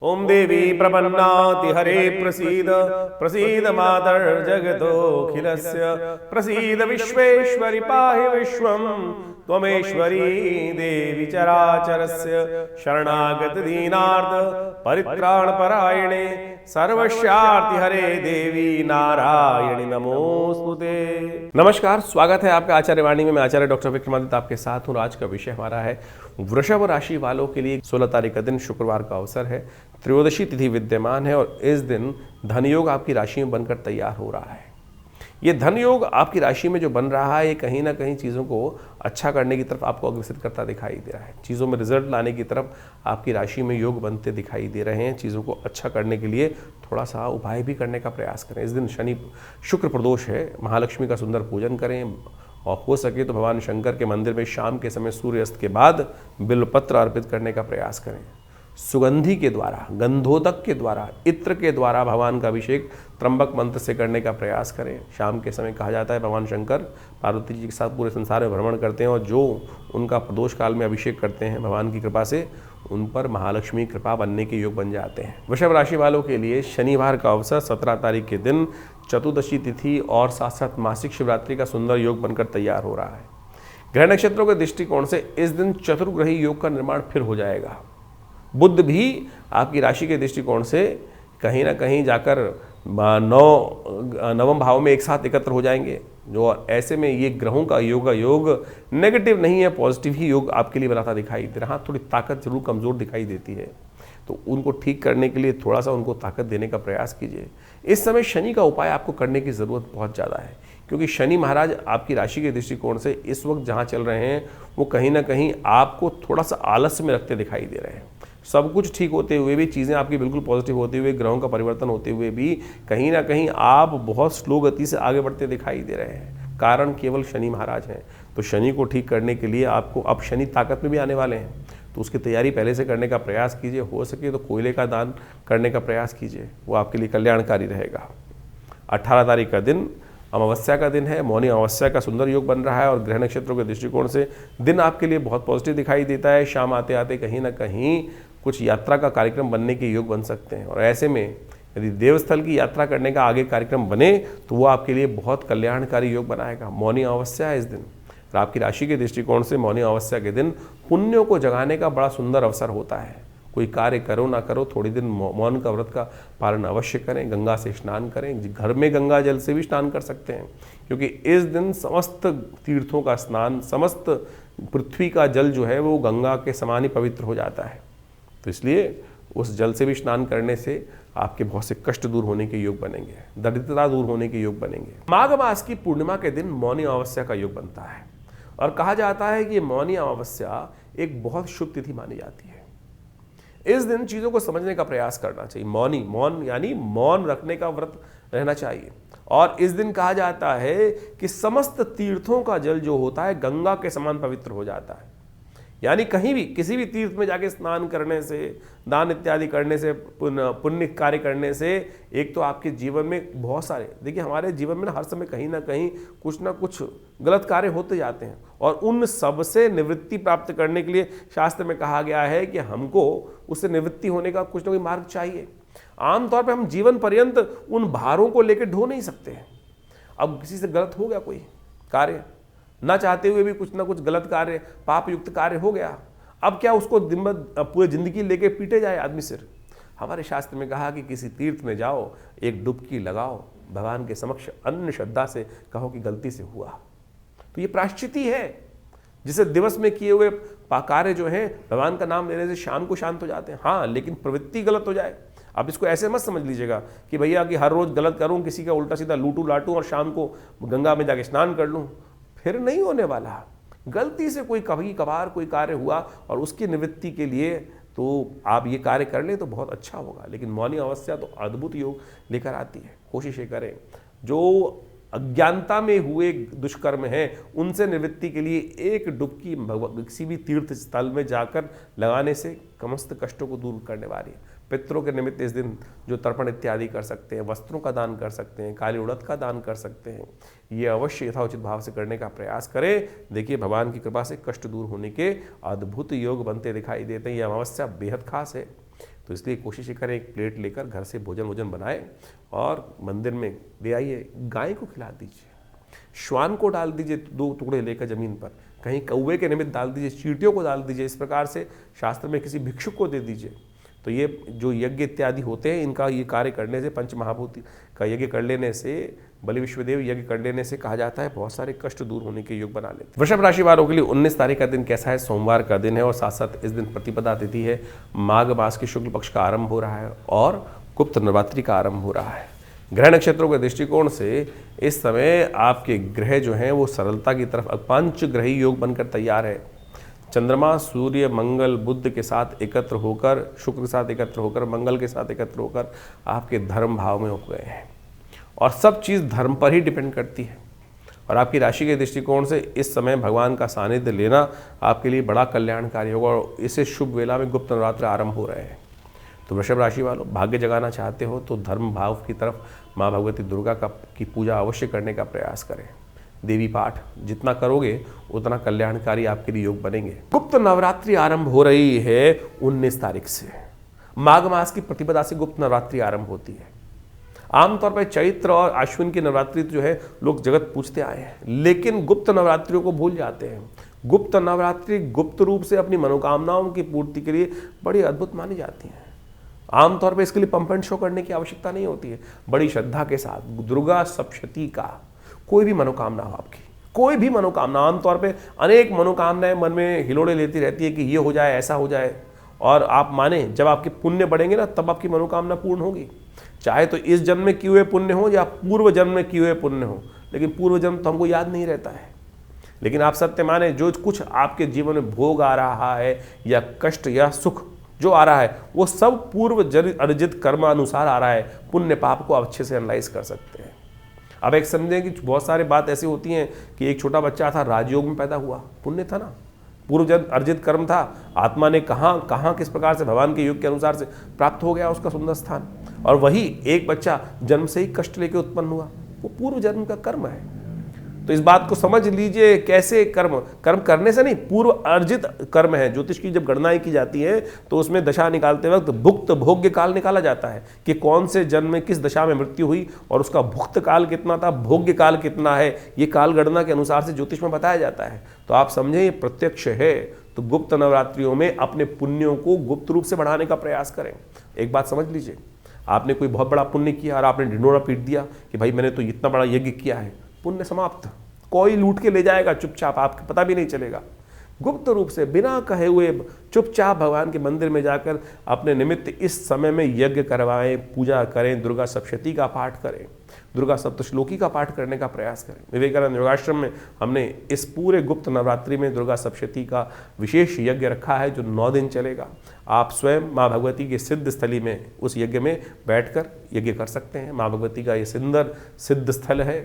ओम देवी प्रपन्नाति हरे प्रसीद प्रसीद मातर जगतोऽखिलस्य प्रसीद विश्वेश्वरि पाहि विश्वं त्वमेश्वरी देवी चराचरस्य शरणागत दीनार्थ परित्राण परायणे सर्वस्यार्ति हरे देवी नारायणी नमोस्तुते। नमस्कार, स्वागत है आपका आचार्य वाणी में। मैं आचार्य डॉक्टर विक्रमादित्य आपके साथ हूँ। आज का विषय हमारा है वृषभ राशि वालों के लिए 16 तारीख का दिन शुक्रवार का अवसर है। त्रयोदशी तिथि विद्यमान है और इस दिन धन योग आपकी राशि में बनकर तैयार हो रहा है। ये धन योग आपकी राशि में जो बन रहा है, ये कहीं ना कहीं चीज़ों को अच्छा करने की तरफ आपको अग्रसर करता दिखाई दे रहा है। चीज़ों में रिजल्ट लाने की तरफ आपकी राशि में योग बनते दिखाई दे रहे हैं। चीज़ों को अच्छा करने के लिए थोड़ा सा उपाय भी करने का प्रयास करें। इस दिन शनि शुक्र प्रदोष है, महालक्ष्मी का सुंदर पूजन करें और हो सके तो भगवान शंकर के मंदिर में शाम के समय सूर्यास्त के बाद बिल्वपत्र अर्पित करने का प्रयास करें। सुगंधि के द्वारा, गंधोदक के द्वारा, इत्र के द्वारा भगवान का अभिषेक त्र्यंबक मंत्र से करने का प्रयास करें। शाम के समय कहा जाता है भगवान शंकर पार्वती जी के साथ पूरे संसार में भ्रमण करते हैं और जो उनका प्रदोष काल में अभिषेक करते हैं भगवान की कृपा से, उन पर महालक्ष्मी कृपा बनने के योग बन जाते हैं। वृषभ राशि वालों के लिए शनिवार का अवसर 17 तारीख के दिन चतुर्दशी तिथि और साथ साथ मासिक शिवरात्रि का सुंदर योग बनकर तैयार हो रहा है। ग्रह नक्षत्रों के दृष्टिकोण से इस दिन चतुर्ग्रही योग का निर्माण फिर हो जाएगा। बुध भी आपकी राशि के दृष्टिकोण से कहीं ना कहीं जाकर नवम भाव में एक साथ एकत्र हो जाएंगे। जो ऐसे में ये ग्रहों का योग नेगेटिव नहीं है, पॉजिटिव ही योग आपके लिए बनाता दिखाई दे रहा है। थोड़ी ताकत जरूर कमज़ोर दिखाई देती है, तो उनको ठीक करने के लिए थोड़ा सा उनको ताकत देने का प्रयास कीजिए। इस समय शनि का उपाय आपको करने की ज़रूरत बहुत ज़्यादा है, क्योंकि शनि महाराज आपकी राशि के दृष्टिकोण से इस वक्त जहाँ चल रहे हैं वो कहीं ना कहीं आपको थोड़ा सा आलस्य में रखते दिखाई दे रहे हैं। सब कुछ ठीक होते हुए भी, चीज़ें आपकी बिल्कुल पॉजिटिव होते हुए, ग्रहों का परिवर्तन होते हुए भी कहीं ना कहीं आप बहुत स्लो गति से आगे बढ़ते दिखाई दे रहे हैं। कारण केवल शनि महाराज हैं। तो शनि को ठीक करने के लिए आपको, अब शनि ताकत में भी आने वाले हैं, तो उसकी तैयारी पहले से करने का प्रयास कीजिए। हो सके तो कोयले का दान करने का प्रयास कीजिए, वो आपके लिए कल्याणकारी रहेगा। 18 तारीख का दिन अमावस्या का दिन है। मौनी अमावस्या का सुंदर योग बन रहा है और ग्रह नक्षत्रों के दृष्टिकोण से दिन आपके लिए बहुत पॉजिटिव दिखाई देता है। शाम आते आते कहीं ना कहीं कुछ यात्रा का कार्यक्रम बनने के योग बन सकते हैं और ऐसे में यदि देवस्थल की यात्रा करने का आगे कार्यक्रम बने तो वो आपके लिए बहुत कल्याणकारी योग बनाएगा। मौनी अमावस्या है इस दिन और आपकी राशि के दृष्टिकोण से मौनी अमावस्या के दिन पुण्यों को जगाने का बड़ा सुंदर अवसर होता है। कोई कार्य करो ना करो, थोड़ी दिन मौन का व्रत का पालन अवश्य करें। गंगा से स्नान करें, घर में गंगा जल से भी स्नान कर सकते हैं, क्योंकि इस दिन समस्त तीर्थों का स्नान, समस्त पृथ्वी का जल जो है वो गंगा के समान ही पवित्र हो जाता है। तो इसलिए उस जल से भी स्नान करने से आपके बहुत से कष्ट दूर होने के योग बनेंगे, दरिद्रता दूर होने के योग बनेंगे। माघ मास की पूर्णिमा के दिन मौनी अमावस्या का योग बनता है और कहा जाता है कि मौनी अमावस्या एक बहुत शुभ तिथि मानी जाती है। इस दिन चीज़ों को समझने का प्रयास करना चाहिए। मौन यानी मौन रखने का व्रत रहना चाहिए। और इस दिन कहा जाता है कि समस्त तीर्थों का जल जो होता है गंगा के समान पवित्र हो जाता है। यानी कहीं भी किसी भी तीर्थ में जाके स्नान करने से, दान इत्यादि करने से, पुण्य कार्य करने से एक तो आपके जीवन में बहुत सारे, देखिए हमारे जीवन में हर समय कहीं ना कहीं कुछ ना कुछ गलत कार्य होते जाते हैं और उन सब से निवृत्ति प्राप्त करने के लिए शास्त्र में कहा गया है कि हमको उससे निवृत्ति होने का कुछ ना कोई मार्ग चाहिए। आमतौर पर हम जीवन पर्यंत उन भारों को लेकर ढो नहीं सकते हैं। अब किसी से गलत हो गया कोई कार्य, ना चाहते हुए भी कुछ ना कुछ गलत कार्य, पाप युक्त कार्य हो गया, अब क्या उसको दिन भर पूरी जिंदगी लेके पीटे जाए आदमी सिर? हमारे शास्त्र में कहा कि किसी तीर्थ में जाओ, एक डुबकी लगाओ, भगवान के समक्ष अन्य श्रद्धा से कहो कि गलती से हुआ। तो ये प्रायश्चित है, जिसे दिवस में किए हुए कार्य जो है भगवान का नाम लेने से शाम को शांत हो जाते हैं। हाँ, लेकिन प्रवृत्ति गलत हो जाए। आप इसको ऐसे मत समझ लीजिएगा कि भैया कि हर रोज गलत करूं, किसी का उल्टा सीधा लूटू लाटूं और शाम को गंगा में जाके स्नान कर लूं, फिर नहीं होने वाला। गलती से कोई कभी कभार कोई कार्य हुआ और उसकी निवृत्ति के लिए तो आप ये कार्य कर लें तो बहुत अच्छा होगा। लेकिन मौनी अमावस्या तो अद्भुत योग लेकर आती है। कोशिश करें जो अज्ञानता में हुए दुष्कर्म हैं उनसे निवृत्ति के लिए एक डुबकी किसी भी तीर्थ स्थल में जाकर लगाने से समस्त कष्टों को दूर करने वाली है। पितरों के निमित्त इस दिन जो तर्पण इत्यादि कर सकते हैं, वस्त्रों का दान कर सकते हैं, काली उड़द का दान कर सकते हैं, ये अवश्य यथाउचित भाव से करने का प्रयास करें। देखिए भगवान की कृपा से कष्ट दूर होने के अद्भुत योग बनते दिखाई देते हैं। ये अमावस्या बेहद खास है। तो इसलिए कोशिश करें एक प्लेट लेकर घर से भोजन बनाएं और मंदिर में ले आइए, गाय को खिला दीजिए, श्वान को डाल दीजिए 2 टुकड़े लेकर जमीन पर, कहीं कौवे के निमित्त डाल दीजिए, चींटियों को डाल दीजिए, इस प्रकार से शास्त्र में किसी भिक्षुक को दे दीजिए। तो ये जो यज्ञ इत्यादि होते हैं, इनका ये कार्य करने से, पंच महाभूति का यज्ञ कर लेने से, बलि विश्वदेव यज्ञ कर लेने से कहा जाता है बहुत सारे कष्ट दूर होने के योग बना लेते हैं। वृषभ राशि वालों के लिए 19 तारीख का दिन कैसा है? सोमवार का दिन है और साथ साथ इस दिन प्रतिपदा तिथि है, माघ मास के शुक्ल पक्ष का आरंभ हो रहा है और गुप्त नवरात्रि का आरंभ हो रहा है। ग्रह नक्षत्रों के दृष्टिकोण से इस समय आपके ग्रह जो हैं वो सरलता की तरफ, पंच ग्रही योग बनकर तैयार है। चंद्रमा, सूर्य, मंगल, बुध के साथ एकत्र होकर, शुक्र के साथ एकत्र होकर, मंगल के साथ एकत्र होकर आपके धर्म भाव में हो गए हैं और सब चीज़ धर्म पर ही डिपेंड करती है। और आपकी राशि के दृष्टिकोण से इस समय भगवान का सानिध्य लेना आपके लिए बड़ा कल्याणकारी होगा और इसे शुभ वेला में गुप्त नवरात्र आरंभ हो रहे हैं। तो वृषभ राशि वालों, भाग्य जगाना चाहते हो तो धर्म भाव की तरफ माँ भगवती दुर्गा की पूजा अवश्य करने का प्रयास करें। देवी पाठ जितना करोगे उतना कल्याणकारी आपके लिए योग बनेंगे। गुप्त नवरात्रि आरंभ हो रही है 19 तारीख से। माघ मास की प्रतिपदा से गुप्त नवरात्रि आरंभ होती है। आमतौर पर चैत्र और अश्विन की नवरात्रि जो है लोग जगत पूजते आए हैं, लेकिन गुप्त नवरात्रियों को भूल जाते हैं। गुप्त नवरात्रि गुप्त रूप से अपनी मनोकामनाओं की पूर्ति के लिए बड़ी अद्भुत मानी जाती हैं। आमतौर पर इसके लिए पंप एंड शो करने की आवश्यकता नहीं होती है। बड़ी श्रद्धा के साथ दुर्गा सप्तशती का कोई भी मनोकामना हो आपकी, कोई भी मनोकामना, आमतौर पे अनेक मनोकामनाएं मन में हिलोड़े लेती रहती है कि ये हो जाए, ऐसा हो जाए, और आप माने जब आपके पुण्य बढ़ेंगे ना तब आपकी मनोकामना पूर्ण होगी। चाहे तो इस जन्म में किए हुए पुण्य हो या पूर्व जन्म में किए हुए पुण्य हो, लेकिन पूर्व जन्म तो हमको याद नहीं रहता है। लेकिन आप सत्य माने, जो कुछ आपके जीवन में भोग आ रहा है या कष्ट या सुख जो आ रहा है वो सब पूर्व अर्जित कर्म अनुसार आ रहा है। पुण्य पाप को आप अच्छे से एनालाइज कर सकते हैं। अब एक समझें कि बहुत सारे बात ऐसी होती हैं कि एक छोटा बच्चा था, राजयोग में पैदा हुआ, पुण्य था ना, पूर्व अर्जित कर्म था, आत्मा ने कहाँ किस प्रकार से भगवान के योग के अनुसार से प्राप्त हो गया उसका सुंदर स्थान। और वही एक बच्चा जन्म से ही कष्ट लेके उत्पन्न हुआ, वो पूर्व जन्म का कर्म है। तो इस बात को समझ लीजिए, कैसे कर्म करने से नहीं, पूर्व अर्जित कर्म है। ज्योतिष की जब गणनाएं की जाती है तो उसमें दशा निकालते वक्त भुक्त भोग्य काल निकाला जाता है कि कौन से जन्म में किस दशा में मृत्यु हुई और उसका भुक्त काल कितना था, भोग्य काल कितना है, ये काल गणना के अनुसार से ज्योतिष में बताया जाता है। तो आप समझें ये प्रत्यक्ष है। तो गुप्त नवरात्रियों में अपने पुण्यों को गुप्त रूप से बढ़ाने का प्रयास करें। एक बात समझ लीजिए, आपने कोई बहुत बड़ा पुण्य किया और आपने ढिंढोरा पीट दिया कि भाई मैंने तो इतना बड़ा यज्ञ किया है, पुण्य समाप्त। कोई लूट के ले जाएगा चुपचाप, आपको पता भी नहीं चलेगा। गुप्त रूप से बिना कहे हुए चुपचाप भगवान के मंदिर में जाकर अपने निमित्त इस समय में यज्ञ करवाएं, पूजा करें, दुर्गा सप्तशती का पाठ करें, दुर्गा सप्तश्लोकी का पाठ करने का प्रयास करें। विवेकानंद योगाश्रम में हमने इस पूरे गुप्त नवरात्रि में दुर्गा सप्तशती का विशेष यज्ञ रखा है जो 9 दिन चलेगा। आप स्वयं माँ भगवती के सिद्ध स्थली में उस यज्ञ में बैठकर यज्ञ कर सकते हैं। माँ भगवती का ये सुंदर सिद्ध स्थल है।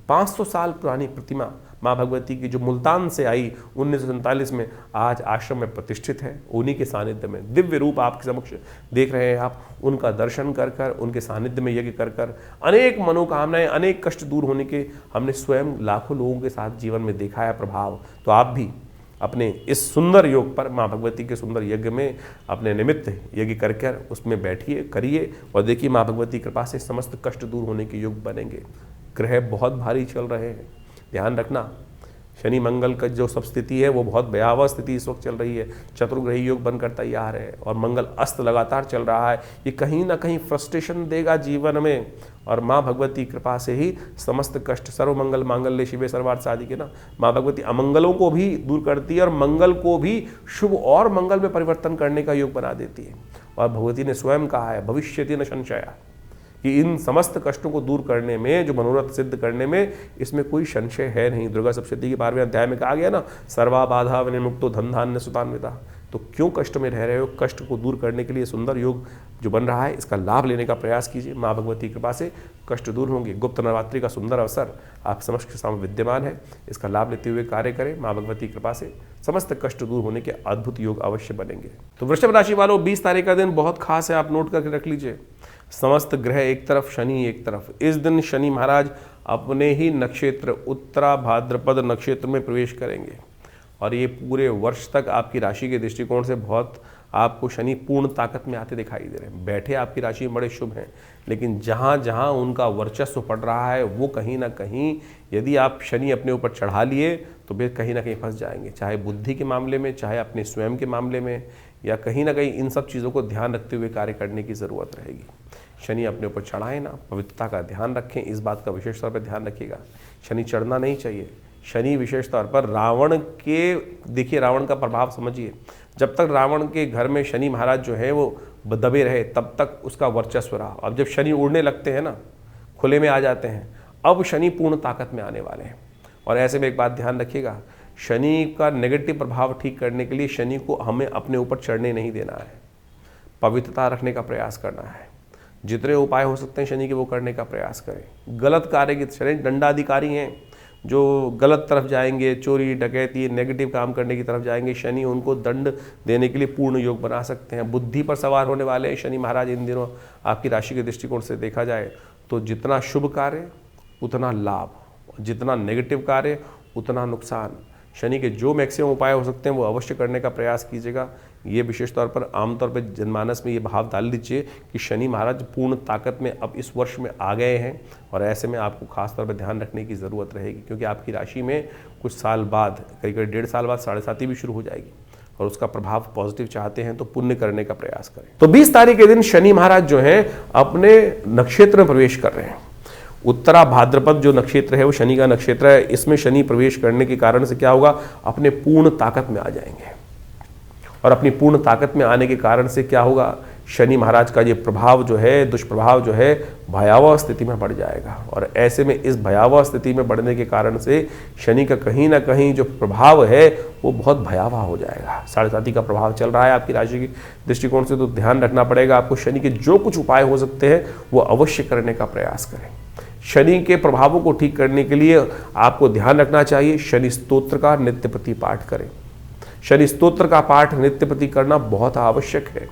500 साल पुरानी प्रतिमा माँ भगवती की जो मुल्तान से आई 1947 में, आज आश्रम में प्रतिष्ठित है। उन्हीं के सानिध्य में दिव्य रूप आपके समक्ष देख रहे हैं आप। उनका दर्शन कर कर, उनके सानिध्य में यज्ञ कर कर अनेक मनोकामनाएं, अनेक कष्ट दूर होने के हमने स्वयं लाखों लोगों के साथ जीवन में देखा है प्रभाव। तो आप भी अपने इस सुंदर योग पर, माँ भगवती के सुंदर यज्ञ में अपने निमित्त यज्ञ कर उसमें बैठिए, करिए और देखिए माँ भगवती की कृपा से समस्त कष्ट दूर होने के योग बनेंगे। ग्रह बहुत भारी चल रहे हैं, ध्यान रखना। शनि मंगल का जो सब स्थिति है वो बहुत भयावह स्थिति इस वक्त चल रही है। चतुर्ग्रही योग बनकर तैयार है और मंगल अस्त लगातार चल रहा है। ये कहीं ना कहीं फ्रस्ट्रेशन देगा जीवन में, और माँ भगवती कृपा से ही समस्त कष्ट, सर्वमंगल मांगल्ये शिवे सर्वार्थ साधिके ना, माँ भगवती अमंगलों को भी दूर करती है और मंगल को भी शुभ और मंगल में परिवर्तन करने का योग बना देती है। और भगवती ने स्वयं कहा है, भविष्यति न संशया, कि इन समस्त कष्टों को दूर करने में, जो मनोरथ सिद्ध करने में, इसमें कोई संशय है नहीं। दुर्गा सप्तशती के 12वें अध्याय में कहा गया ना, सर्वा बाधा विनिर्मुक्तो धन धान्य सुतान्विता। तो क्यों कष्ट में रह रहे हो, कष्ट को दूर करने के लिए सुंदर योग जो बन रहा है, इसका लाभ लेने का प्रयास कीजिए। माँ भगवती की कृपा से कष्ट दूर होंगे। गुप्त नवरात्रि का सुंदर अवसर आप समक्ष के सामने विद्यमान है, इसका लाभ लेते हुए कार्य करें। माँ भगवती की कृपा से समस्त कष्ट दूर होने के अद्भुत योग अवश्य बनेंगे। तो वृषभ राशि वालों, 20 तारीख का दिन बहुत खास है, आप नोट करके रख लीजिए। समस्त ग्रह एक तरफ, शनि एक तरफ। इस दिन शनि महाराज अपने ही नक्षत्र उत्तरा भाद्रपद नक्षत्र में प्रवेश करेंगे और ये पूरे वर्ष तक आपकी राशि के दृष्टिकोण से बहुत आपको शनि पूर्ण ताकत में आते दिखाई दे रहे हैं। बैठे आपकी राशि में बड़े शुभ हैं, लेकिन जहाँ जहाँ उनका वर्चस्व पड़ रहा है वो कहीं ना कहीं यदि आप शनि अपने ऊपर चढ़ा लिए तो फिर कहीं ना कहीं फंस जाएंगे, चाहे बुद्धि के मामले में, चाहे अपने स्वयं के मामले में, या कहीं ना कहीं इन सब चीज़ों को ध्यान रखते हुए कार्य करने की ज़रूरत रहेगी। शनि अपने ऊपर चढ़ाए ना, पवित्रता का ध्यान रखें, इस बात का विशेष तौर पर ध्यान रखिएगा। शनि चढ़ना नहीं चाहिए। शनि विशेष तौर पर रावण के, देखिए रावण का प्रभाव समझिए, जब तक रावण के घर में शनि महाराज जो है वो दबे रहे तब तक उसका वर्चस्व रहा। अब जब शनि उड़ने लगते हैं ना, खुले में आ जाते हैं, अब शनि पूर्ण ताकत में आने वाले हैं। और ऐसे में एक बात ध्यान रखिएगा, शनि का नेगेटिव प्रभाव ठीक करने के लिए शनि को हमें अपने ऊपर चढ़ने नहीं देना है, पवित्रता रखने का प्रयास करना है। जितने उपाय हो सकते हैं शनि के वो करने का प्रयास करें। गलत कार्य के शनि दंडाधिकारी हैं, जो गलत तरफ जाएंगे, चोरी डकैती नेगेटिव काम करने की तरफ जाएंगे, शनि उनको दंड देने के लिए पूर्ण योग बना सकते हैं। बुद्धि पर सवार होने वाले शनि महाराज इन दिनों आपकी राशि के दृष्टिकोण से देखा जाए तो जितना शुभ कार्य उतना लाभ, जितना नेगेटिव कार्य उतना नुकसान। शनि के जो मैक्सिमम उपाय हो सकते हैं वो अवश्य करने का प्रयास कीजिएगा। ये विशेष तौर पर आमतौर पर जनमानस में ये भाव डाल दीजिए कि शनि महाराज पूर्ण ताकत में अब इस वर्ष में आ गए हैं, और ऐसे में आपको खास तौर पर ध्यान रखने की ज़रूरत रहेगी, क्योंकि आपकी राशि में कुछ साल बाद, करीब करीब 1.5 साल बाद 7.5 भी शुरू हो जाएगी, और उसका प्रभाव पॉजिटिव चाहते हैं तो पुण्य करने का प्रयास करें। तो 20 तारीख के दिन शनि महाराज जो हैं अपने नक्षत्र में प्रवेश कर रहे हैं। उत्तरा भाद्रपद जो नक्षत्र है वो शनि का नक्षत्र है। इसमें शनि प्रवेश करने के कारण से क्या होगा, अपने पूर्ण ताकत में आ जाएंगे, और अपनी पूर्ण ताकत में आने के कारण से क्या होगा, शनि महाराज का ये प्रभाव जो है, दुष्प्रभाव जो है, भयावह स्थिति में बढ़ जाएगा। और ऐसे में इस भयावह स्थिति में बढ़ने के कारण से शनि का कहीं ना कहीं जो प्रभाव है वो बहुत भयावह हो जाएगा। 7.5 का प्रभाव चल रहा है आपकी राशि के दृष्टिकोण से, तो ध्यान रखना पड़ेगा आपको। शनि के जो कुछ उपाय हो सकते हैं वो अवश्य करने का प्रयास करें। शनि के प्रभावों को ठीक करने के लिए आपको ध्यान रखना चाहिए, शनि स्तोत्र का नित्य प्रति पाठ करें। शनि स्तोत्र का पाठ नित्य प्रति करना बहुत आवश्यक है।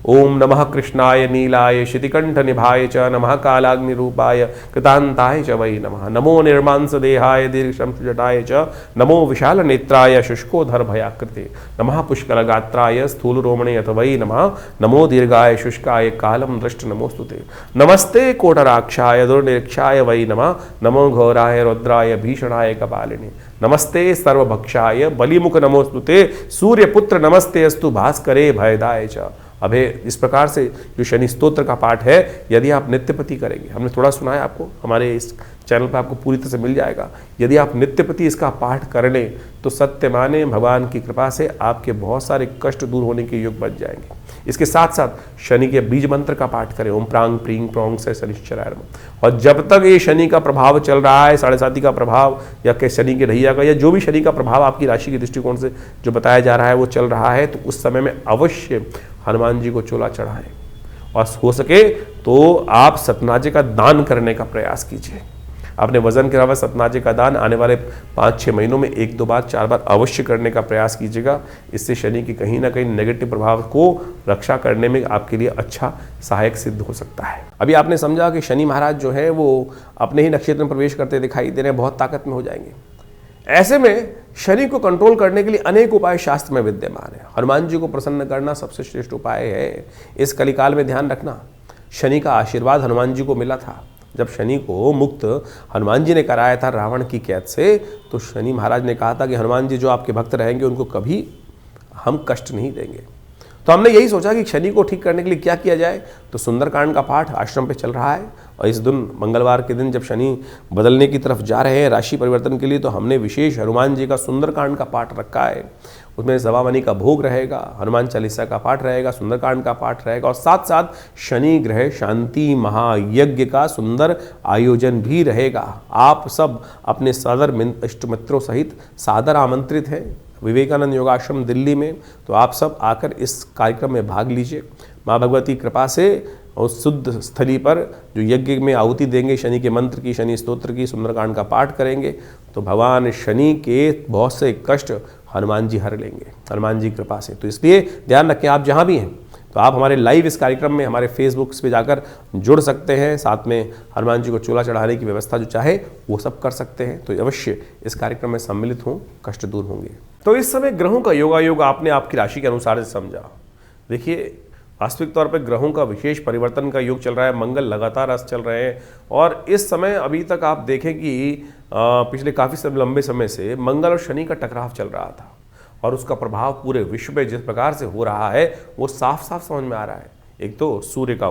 ओम नमः कृष्णाय नीलाय शितिकंठ निभाय च, नमः कालाग्नि रूपाय कृतांताय च वै नमः, नमो निर्मांस देहाय दीर्घशम जटाय च, नमो विशाल नेत्राय शुष्कोधर भयाकृते, नमः पुष्कल गात्राय स्थूल रोमणे अथ वै नमः, नमो दीर्घाय शुष्काय कालम दृष्ट नमोस्तुते, नमस्ते कोटराक्षाय दुर्निरीक्षाय वै नमः, नमो घोराय रुद्राय भीषणाय कपालिने, नमस्ते सर्वभक्षाय बलिमुख नमोस्तुते, सूर्यपुत्र नमस्ते अस्तु भास्करे भयदाय च। अभे इस प्रकार से जो शनि स्तोत्र का पाठ है यदि आप नित्यप्रति करेंगे, हमने थोड़ा सुना है आपको, हमारे इस चैनल पर आपको पूरी तरह से मिल जाएगा। यदि आप नित्यप्रति इसका पाठ कर लें तो सत्य माने भगवान की कृपा से आपके बहुत सारे कष्ट दूर होने के योग बच जाएंगे। इसके साथ साथ शनि के बीज मंत्र का पाठ करें, ओम प्रांग प्रींग प्रोंग से शनिश्चराय नमः। और जब तक ये शनि का प्रभाव चल रहा है, 7.5 का प्रभाव या के शनि के ढैया का या जो भी शनि का प्रभाव आपकी राशि के दृष्टिकोण से जो बताया जा रहा है वो चल रहा है, तो उस समय में अवश्य हनुमान जी को चोला चढ़ाएं, और हो सके तो आप सतनाजे का दान करने का प्रयास कीजिए। अपने वजन के अलावा सतनाजे का दान आने वाले 5-6 महीनों में 1-2 बार 4 बार अवश्य करने का प्रयास कीजिएगा। इससे शनि की कहीं ना कहीं नेगेटिव प्रभाव को रक्षा करने में आपके लिए अच्छा सहायक सिद्ध हो सकता है। अभी आपने समझा कि शनि महाराज जो है वो अपने ही नक्षत्र में प्रवेश करते दिखाई दे रहे हैं, बहुत ताकत में हो जाएंगे। ऐसे में शनि को कंट्रोल करने के लिए अनेक उपाय शास्त्र में विद्यमान है। हनुमान जी को प्रसन्न करना सबसे श्रेष्ठ उपाय है। इस कलिकाल में ध्यान रखना, शनि का आशीर्वाद हनुमान जी को मिला था। जब शनि को मुक्त हनुमान जी ने कराया था रावण की कैद से, तो शनि महाराज ने कहा था कि हनुमान जी जो आपके भक्त रहेंगे उनको कभी हम कष्ट नहीं देंगे। तो हमने यही सोचा कि शनि को ठीक करने के लिए क्या किया जाए, तो सुंदरकांड का पाठ आश्रम पे चल रहा है, और इस दिन मंगलवार के दिन जब शनि बदलने की तरफ जा रहे हैं राशि परिवर्तन के लिए, तो हमने विशेष हनुमान जी का सुंदरकांड का पाठ रखा है। उसमें सवामनी का भोग रहेगा, हनुमान चालीसा का पाठ रहेगा, सुंदरकांड का पाठ रहेगा, और साथ साथ शनि ग्रह शांति महायज्ञ का सुंदर आयोजन भी रहेगा। आप सब अपने सादर इष्ट मित्रों सहित सादर आमंत्रित हैं विवेकानंद योगाश्रम दिल्ली में। तो आप सब आकर इस कार्यक्रम में भाग लीजिए। माँ भगवती कृपा से उस शुद्ध स्थली पर जो यज्ञ में आहुति देंगे, शनि के मंत्र की, शनि स्तोत्र की, सुंदरकांड का पाठ करेंगे, तो भगवान शनि के बहुत से कष्ट हनुमान जी हर लेंगे हनुमान जी कृपा से। तो इसलिए ध्यान रखें, आप जहाँ भी हैं तो आप हमारे लाइव इस कार्यक्रम में हमारे फेसबुक पे जाकर जुड़ सकते हैं। साथ में हनुमान जी को चोला चढ़ाने की व्यवस्था जो चाहे वो सब कर सकते हैं। तो अवश्य इस कार्यक्रम में सम्मिलित हों, कष्ट दूर होंगे। तो इस समय ग्रहों का योगायोग आपने आपकी राशि के अनुसार से समझा। देखिए, वास्तविक तौर पे ग्रहों का विशेष परिवर्तन का योग चल रहा है, मंगल लगातार अस्त चल रहे हैं और इस समय अभी तक आप देखें कि पिछले काफ़ी लंबे समय से मंगल और शनि का टकराव चल रहा था और उसका प्रभाव पूरे विश्व में जिस प्रकार से हो रहा है वो साफ साफ समझ में आ रहा है। एक तो सूर्य का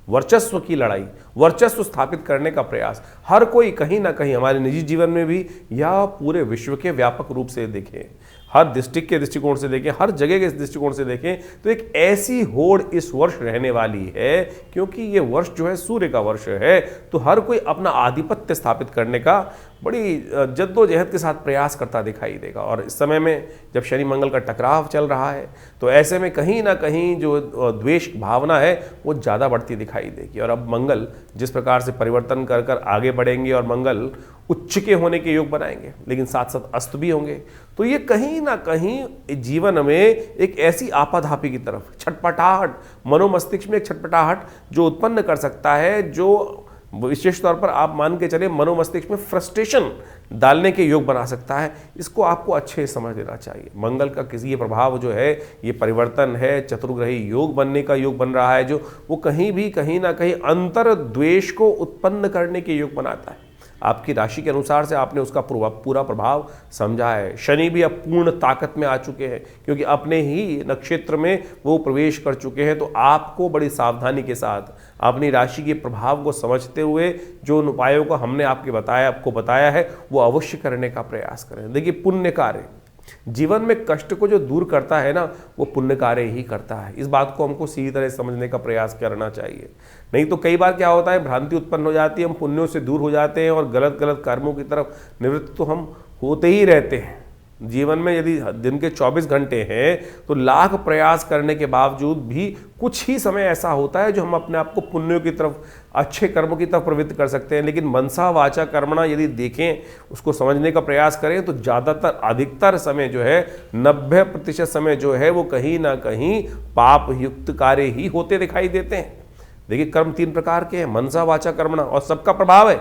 वर्चस्व की लड़ाई, वर्चस्व स्थापित करने का प्रयास, हर कोई कहीं ना कहीं हमारे निजी जीवन में भी या पूरे विश्व के व्यापक रूप से देखें, हर डिस्ट्रिक्ट के दृष्टिकोण से देखें, हर जगह के दृष्टिकोण से देखें तो एक ऐसी होड़ इस वर्ष रहने वाली है, क्योंकि ये वर्ष जो है सूर्य का वर्ष है, तो हर कोई अपना आधिपत्य स्थापित करने का बड़ी जद्दोजहद के साथ प्रयास करता दिखाई देगा। और इस समय में जब शनि मंगल का टकराव चल रहा है तो ऐसे में कहीं ना कहीं जो द्वेष भावना है वो ज़्यादा बढ़ती दिखाई देगी। और अब मंगल जिस प्रकार से परिवर्तन कर कर आगे बढ़ेंगे और मंगल उच्च के होने के योग बनाएंगे, लेकिन साथ साथ अस्त भी होंगे, तो ये कहीं ना कहीं जीवन में एक ऐसी आपाधापी की तरफ छटपटाहट, मनोमस्तिष्क में एक छटपटाहट जो उत्पन्न कर सकता है, जो विशेष तौर पर आप मान के चले मनोमस्तिष्क में फ्रस्ट्रेशन डालने के योग बना सकता है। इसको आपको अच्छे समझ लेना चाहिए। मंगल का किसी ये प्रभाव जो है, ये परिवर्तन है, चतुर्ग्रही योग बनने का योग बन रहा है, जो वो कहीं ना कहीं अंतर द्वेष को उत्पन्न करने के योग बनाता है। आपकी राशि के अनुसार से आपने उसका पूरा प्रभाव समझा है। शनि भी अब पूर्ण ताकत में आ चुके हैं, क्योंकि अपने ही नक्षत्र में वो प्रवेश कर चुके हैं। तो आपको बड़ी सावधानी के साथ अपनी राशि के प्रभाव को समझते हुए जो उन उपायों को हमने आपको बताया है वो अवश्य करने का प्रयास करें। देखिए, पुण्य कार्य जीवन में कष्ट को जो दूर करता है ना, वो पुण्य कार्य ही करता है। इस बात को हमको सीधी तरह समझने का प्रयास करना चाहिए। नहीं तो कई बार क्या होता है, भ्रांति उत्पन्न हो जाती है, हम पुण्यों से दूर हो जाते हैं और गलत गलत कर्मों की तरफ निवृत्त तो हम होते ही रहते हैं। जीवन में यदि दिन के 24 घंटे हैं तो लाख प्रयास करने के बावजूद भी कुछ ही समय ऐसा होता है जो हम अपने आप को पुण्यों की तरफ, अच्छे कर्मों की तरफ प्रवृत्त कर सकते हैं। लेकिन मनसा वाचा कर्मणा यदि देखें, उसको समझने का प्रयास करें तो ज़्यादातर अधिकतर समय जो है 90% समय जो है वो कहीं ना कहीं पाप युक्त कार्य ही होते दिखाई देते हैं। देखिए, कर्म 3 प्रकार के हैं, मनसा वाचा कर्मणा, और सबका प्रभाव है।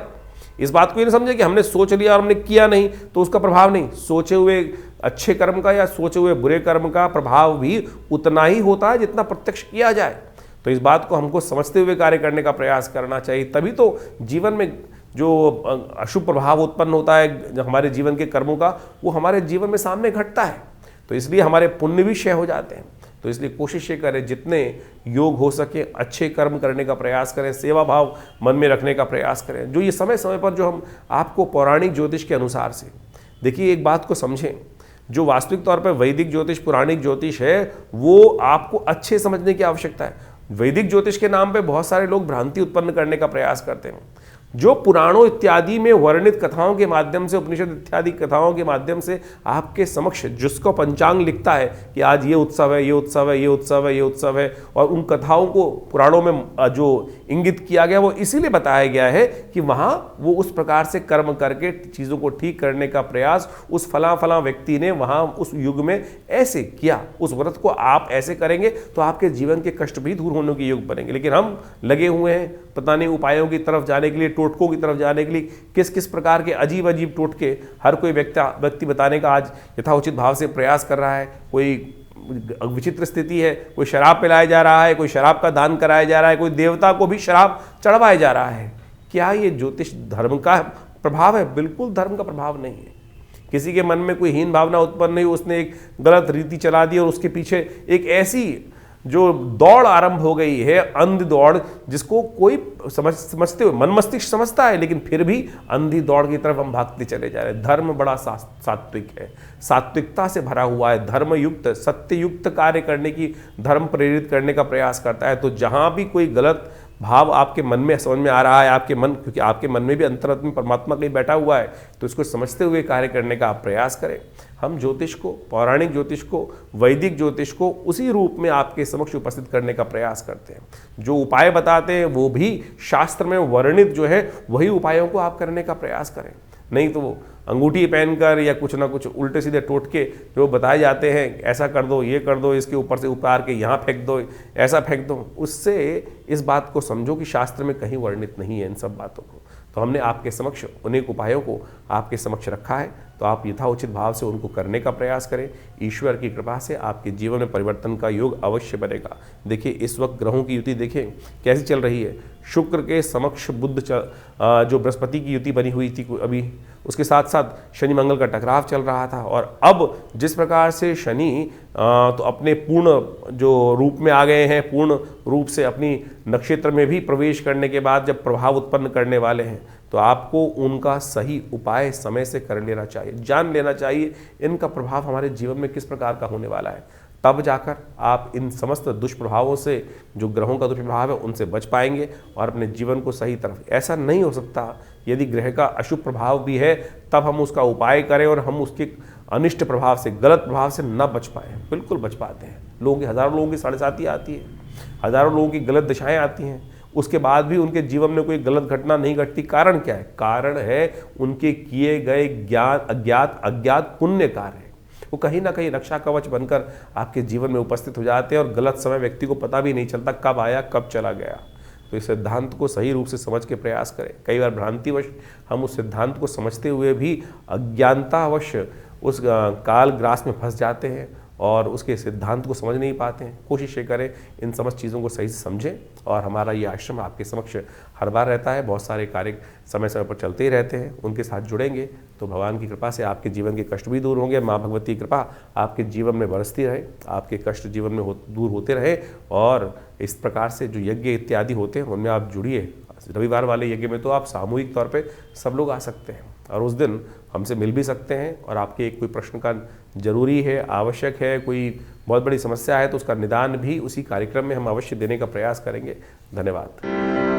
इस बात को ये नहीं समझे कि हमने सोच लिया और हमने किया नहीं तो उसका प्रभाव नहीं। सोचे हुए अच्छे कर्म का या सोचे हुए बुरे कर्म का प्रभाव भी उतना ही होता है जितना प्रत्यक्ष किया जाए। तो इस बात को हमको समझते हुए कार्य करने का प्रयास करना चाहिए, तभी तो जीवन में जो अशुभ प्रभाव उत्पन्न होता है हमारे जीवन के कर्मों का, वो हमारे जीवन में सामने घटता है। तो इसलिए हमारे पुण्य भी क्षय हो जाते हैं। तो इसलिए कोशिश ये करें, जितने योग हो सके अच्छे कर्म करने का प्रयास करें, सेवा भाव मन में रखने का प्रयास करें। जो ये समय समय पर जो हम आपको पौराणिक ज्योतिष के अनुसार से, देखिए एक बात को समझें, जो वास्तविक तौर पर वैदिक ज्योतिष, पुराणिक ज्योतिष है, वो आपको अच्छे समझने की आवश्यकता है। वैदिक ज्योतिष के नाम पे बहुत सारे लोग भ्रांति उत्पन्न करने का प्रयास करते हैं। जो पुराणों इत्यादि में वर्णित कथाओं के माध्यम से, उपनिषद इत्यादि कथाओं के माध्यम से आपके समक्ष जिसको पंचांग लिखता है कि आज ये उत्सव है, ये उत्सव है, ये उत्सव है, ये उत्सव है, और उन कथाओं को पुराणों में जो इंगित किया गया वो इसीलिए बताया गया है कि वहाँ वो उस प्रकार से कर्म करके चीज़ों को ठीक करने का प्रयास उस फला व्यक्ति ने वहाँ उस युग में ऐसे किया, उस व्रत को आप ऐसे करेंगे तो आपके जीवन के कष्ट भी दूर होने के योग बनेंगे। लेकिन हम लगे हुए हैं पता नहीं उपायों की तरफ जाने के लिए, टोटकों की तरफ जाने के लिए, किस किस प्रकार के अजीब अजीब टोटके हर कोई व्यक्ति बताने का आज यथाउचित भाव से प्रयास कर रहा है। कोई विचित्र स्थिति है, कोई शराब पिलाया जा रहा है, कोई शराब का दान कराया जा रहा है, कोई देवता को भी शराब चढ़वाया जा रहा है। क्या ये ज्योतिष धर्म का प्रभाव है? बिल्कुल धर्म का प्रभाव नहीं है। किसी के मन में कोई हीन भावना उत्पन्न नहीं, उसने एक गलत रीति चला दी और उसके पीछे एक ऐसी जो दौड़ आरंभ हो गई है, अंध दौड़, जिसको कोई समझते हुए मन मस्तिष्क समझता है, लेकिन फिर भी अंधी दौड़ की तरफ हम भागते चले जा रहे हैं। धर्म बड़ा सात्विक है, सात्विकता से भरा हुआ है, धर्मयुक्त सत्ययुक्त कार्य करने की, धर्म प्रेरित करने का प्रयास करता है। तो जहाँ भी कोई गलत भाव आपके मन में समझ में आ रहा है, आपके मन, क्योंकि आपके मन में भी अंतरात्मा परमात्मा कहीं बैठा हुआ है, तो इसको समझते हुए कार्य करने का आप प्रयास करें। हम ज्योतिष को, पौराणिक ज्योतिष को, वैदिक ज्योतिष को उसी रूप में आपके समक्ष उपस्थित करने का प्रयास करते हैं। जो उपाय बताते हैं वो भी शास्त्र में वर्णित जो है वही उपायों को आप करने का प्रयास करें। नहीं तो वो अंगूठी पहनकर या कुछ ना कुछ उल्टे सीधे टोटके जो बताए जाते हैं, ऐसा कर दो, ये कर दो, इसके ऊपर से उतार के यहाँ फेंक दो, ऐसा फेंक दो, उससे इस बात को समझो कि शास्त्र में कहीं वर्णित नहीं है इन सब बातों को। तो हमने आपके समक्ष अनेक उपायों को आपके समक्ष रखा है, तो आप यथाउचित भाव से उनको करने का प्रयास करें। ईश्वर की कृपा से आपके जीवन में परिवर्तन का योग अवश्य बनेगा। देखिए इस वक्त ग्रहों की युति देखें कैसी चल रही है। शुक्र के समक्ष बुध जो बृहस्पति की युति बनी हुई थी अभी, उसके साथ साथ शनि मंगल का टकराव चल रहा था, और अब जिस प्रकार से शनि तो अपने पूर्ण जो रूप में आ गए हैं, पूर्ण रूप से अपनी नक्षत्र में भी प्रवेश करने के बाद जब प्रभाव उत्पन्न करने वाले हैं, तो आपको उनका सही उपाय समय से कर लेना चाहिए, जान लेना चाहिए इनका प्रभाव हमारे जीवन में किस प्रकार का होने वाला है। तब जाकर आप इन समस्त दुष्प्रभावों से, जो ग्रहों का दुष्प्रभाव है, उनसे बच पाएंगे और अपने जीवन को सही तरफ। ऐसा नहीं हो सकता यदि ग्रह का अशुभ प्रभाव भी है तब हम उसका उपाय करें और हम उसके अनिष्ट प्रभाव से, गलत प्रभाव से न बच पाएँ। बिल्कुल बच पाते हैं। लोगों की, हज़ारों लोगों की 7.5 आती है, हज़ारों लोगों की गलत दिशाएँ आती हैं, उसके बाद भी उनके जीवन में कोई गलत घटना नहीं घटती। कारण क्या है? कारण है उनके किए गए अज्ञात पुण्य कार्य। वो कहीं ना कहीं रक्षा कवच बनकर आपके जीवन में उपस्थित हो जाते हैं और गलत समय व्यक्ति को पता भी नहीं चलता कब आया कब चला गया। तो इस सिद्धांत को सही रूप से समझ के प्रयास करें। कई बार भ्रांतिवश हम उस सिद्धांत को समझते हुए भी अज्ञानतावश उस काल ग्रास में फंस जाते हैं और उसके सिद्धांत को समझ नहीं पाते हैं। कोशिश ये करें इन समस्त चीज़ों को सही से समझें। और हमारा ये आश्रम आपके समक्ष हर बार रहता है, बहुत सारे कार्य समय समय पर चलते ही रहते हैं। उनके साथ जुड़ेंगे तो भगवान की कृपा से आपके जीवन के कष्ट भी दूर होंगे। माँ भगवती की कृपा आपके जीवन में बरसती रहे, आपके कष्ट जीवन में दूर होते रहे। और इस प्रकार से जो यज्ञ इत्यादि होते हैं उनमें आप जुड़िए। रविवार वाले यज्ञ में तो आप सामूहिक तौर पे सब लोग आ सकते हैं और उस दिन हमसे मिल भी सकते हैं। और आपके कोई प्रश्न का जरूरी है, आवश्यक है, कोई बहुत बड़ी समस्या है तो उसका निदान भी उसी कार्यक्रम में हम अवश्य देने का प्रयास करेंगे। धन्यवाद।